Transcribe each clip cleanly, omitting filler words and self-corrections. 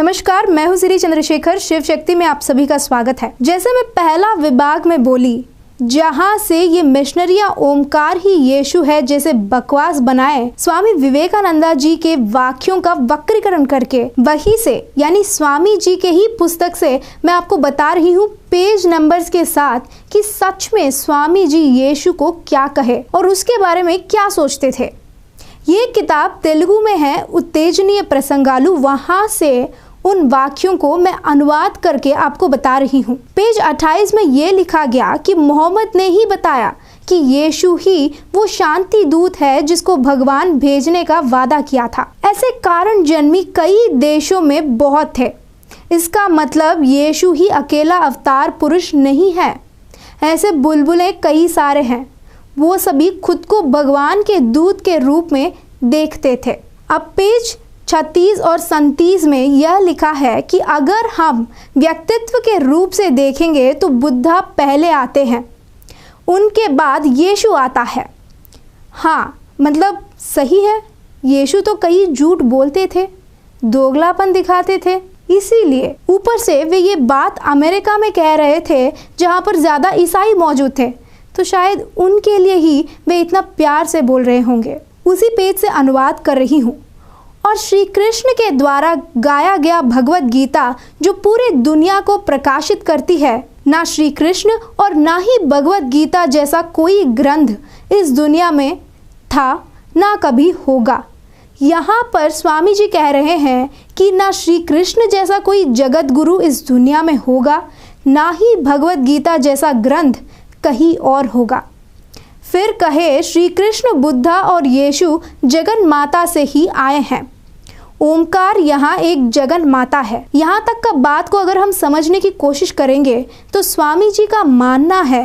नमस्कार, मैं हूं श्री चंद्रशेखर। शिव शक्ति में आप सभी का स्वागत है। जैसे मैं पहला विभाग में बोली, जहां से ये मिशनरियां ओमकार ही यीशु है जैसे बकवास बनाए स्वामी विवेकानंदा जी के वाक्यों का वक्रीकरण करके, वही से यानी स्वामी जी के ही पुस्तक से मैं आपको बता रही हूँ पेज नंबर्स के साथ कि सच में स्वामी जी यीशु को क्या कहे और उसके बारे में क्या सोचते थे। ये किताब तेलुगु में है, उत्तेजनीय प्रसंगालु। वहां से उन वाक्यों को मैं अनुवाद करके आपको बता रही हूँ। पेज 28 में ये लिखा गया कि मोहम्मद ने ही बताया कि यीशु ही वो शांति दूत है जिसको भगवान भेजने का वादा किया था। ऐसे कारण जन्मी कई देशों में बहुत थे। इसका मतलब यीशु ही अकेला अवतार पुरुष नहीं है। ऐसे बुलबुलें कई सारे हैं। वो सभी खुद को भगवान के दूत के रूप में देखते थे। अब पेज 36 और 37 में यह लिखा है कि अगर हम व्यक्तित्व के रूप से देखेंगे तो बुद्धा पहले आते हैं, उनके बाद यीशु आता है। हाँ, मतलब सही है, यीशु तो कई झूठ बोलते थे, दोगलापन दिखाते थे। इसीलिए ऊपर से वे ये बात अमेरिका में कह रहे थे जहाँ पर ज़्यादा ईसाई मौजूद थे, तो शायद उनके लिए ही वे इतना प्यार से बोल रहे होंगे। उसी पेज से अनुवाद कर रही हूँ। और श्री कृष्ण के द्वारा गाया गया भगवत गीता जो पूरे दुनिया को प्रकाशित करती है, ना श्री कृष्ण और ना ही भगवत गीता जैसा कोई ग्रंथ इस दुनिया में था, ना कभी होगा। यहाँ पर स्वामी जी कह रहे हैं कि ना श्री कृष्ण जैसा कोई जगत गुरु इस दुनिया में होगा, ना ही भगवत गीता जैसा ग्रंथ कहीं और होगा। फिर कहे श्री कृष्ण, बुद्धा और यीशु जगन माता से ही आए हैं। ओमकार यहाँ एक जगन माता है। यहाँ तक का बात को अगर हम समझने की कोशिश करेंगे तो स्वामी जी का मानना है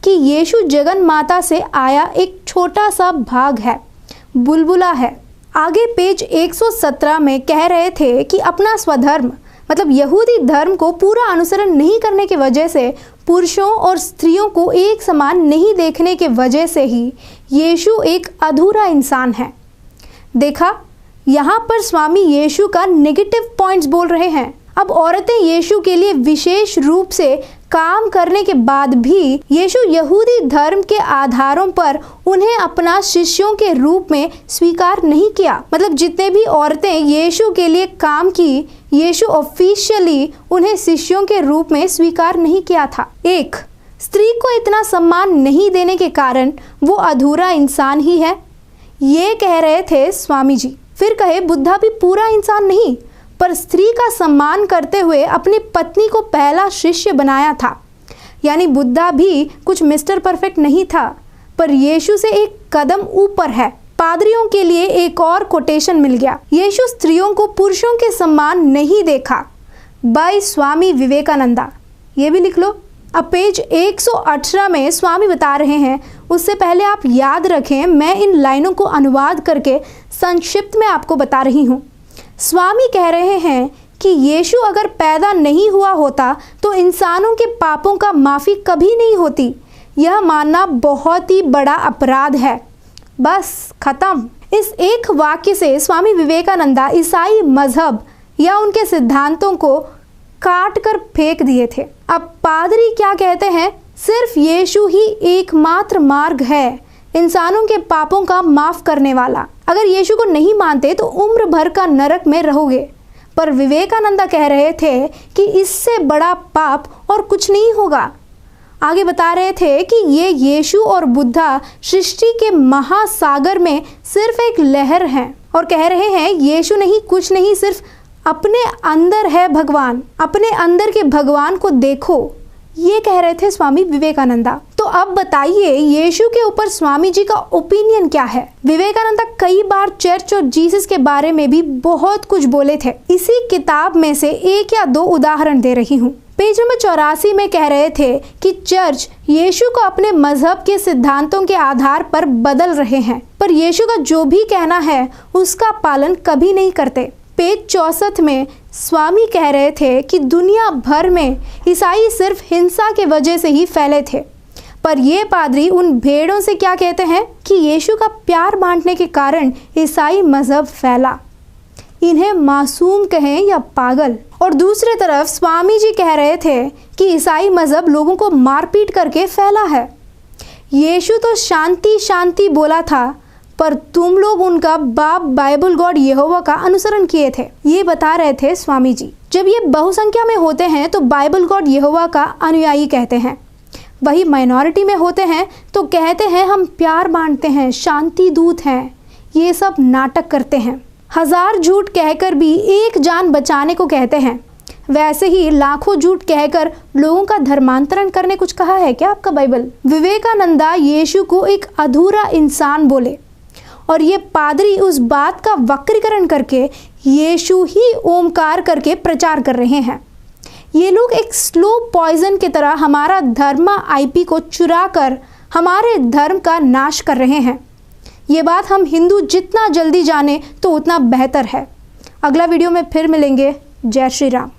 कि यीशु जगन माता से आया एक छोटा सा भाग है, बुलबुला है। आगे पेज 117 में कह रहे थे कि अपना स्वधर्म मतलब यहूदी धर्म को पूरा अनुसरण नहीं करने की वजह से, पुरुषों और स्त्रियों को एक समान नहीं देखने के वजह से ही यीशु एक अधूरा इंसान है। देखा, यहाँ पर स्वामी यीशु का नेगेटिव पॉइंट्स बोल रहे हैं। अब औरतें यीशु के लिए विशेष रूप से काम करने के बाद भी यीशु यहूदी धर्म के आधारों पर उन्हें अपना शिष्यों के रूप में स्वीकार नहीं किया। मतलब जितने भी औरतें यीशु के लिए काम की, यीशु ऑफिशियली उन्हें शिष्यों के रूप में स्वीकार नहीं किया था। एक स्त्री को इतना सम्मान नहीं देने के कारण वो अधूरा इंसान ही है, ये कह रहे थे स्वामी जी। फिर कहे बुद्धा भी पूरा इंसान नहीं, पर स्त्री का सम्मान करते हुए अपनी पत्नी को पहला शिष्य बनाया था। यानी बुद्धा भी कुछ मिस्टर परफेक्ट नहीं था, पर यीशु से एक कदम ऊपर है। पादरियों के लिए एक और कोटेशन मिल गया, यीशु स्त्रियों को पुरुषों के समान नहीं देखा, बाय स्वामी विवेकानंदा। ये भी लिख लो। अब पेज 118 में स्वामी बता रहे हैं, उससे पहले आप याद रखें मैं इन लाइनों को अनुवाद करके संक्षिप्त में आपको बता रही हूँ। स्वामी कह रहे हैं कि यीशु अगर पैदा नहीं हुआ होता तो इंसानों के पापों का माफ़ी कभी नहीं होती। यह मानना बहुत ही बड़ा अपराध है। बस खत्म। इस एक वाक्य से स्वामी विवेकानंदा ईसाई मजहब या उनके सिद्धांतों को काट कर फेंक दिए थे। अब पादरी क्या कहते हैं? सिर्फ यीशु ही एकमात्र मार्ग है इंसानों के पापों का माफ करने वाला। अगर यीशु को नहीं मानते तो उम्र भर का नरक में रहोगे। पर विवेकानंदा कह रहे थे कि इससे बड़ा पाप और कुछ नहीं होगा। आगे बता रहे थे कि ये यीशु और बुद्धा सृष्टि के महासागर में सिर्फ एक लहर हैं, और कह रहे हैं यीशु नहीं, कुछ नहीं, सिर्फ अपने अंदर है भगवान। अपने अंदर के भगवान को देखो, ये कह रहे थे स्वामी विवेकानंदा। तो अब बताइए यीशु के ऊपर स्वामी जी का ओपिनियन क्या है? विवेकानंदा कई बार चर्च और जीसस के बारे में भी बहुत कुछ बोले थे। इसी किताब में से एक या दो उदाहरण दे रही हूँ। पेज नंबर 84 में कह रहे थे कि चर्च यीशु को अपने मजहब के सिद्धांतों के आधार पर बदल रहे हैं, पर यीशु का जो भी कहना है उसका पालन कभी नहीं करते। पेज 64 में स्वामी कह रहे थे कि दुनिया भर में ईसाई सिर्फ हिंसा के वजह से ही फैले थे, पर ये पादरी उन भेड़ों से क्या कहते हैं कि यीशु का प्यार बांटने के कारण ईसाई मजहब फैला। इन्हें मासूम कहें या पागल। और दूसरी तरफ स्वामी जी कह रहे थे कि ईसाई मजहब लोगों को मारपीट करके फैला है। यीशु तो शांति शांति बोला था, पर तुम लोग उनका बाप बाइबल गॉड यहोवा का अनुसरण किए थे, ये बता रहे थे स्वामी जी। जब ये बहुसंख्या में होते हैं तो बाइबल गॉड यहोवा का अनुयायी कहते हैं, वही माइनॉरिटी में होते हैं तो कहते हैं हम प्यार बांटते हैं, शांति दूत हैं। ये सब नाटक करते हैं, हजार झूठ कहकर भी एक जान बचाने को कहते हैं। वैसे ही लाखों झूठ कहकर लोगों का धर्मांतरण करने कुछ कहा है क्या आपका बाइबल? विवेकानंदा यीशु को एक अधूरा इंसान बोले और ये पादरी उस बात का वक्रीकरण करके यीशु ही ओमकार करके प्रचार कर रहे हैं। ये लोग एक स्लो पॉइजन की तरह हमारा धर्म आईपी को चुरा कर हमारे धर्म का नाश कर रहे हैं। ये बात हम हिंदू जितना जल्दी जाने तो उतना बेहतर है। अगला वीडियो में फिर मिलेंगे। जय श्री राम।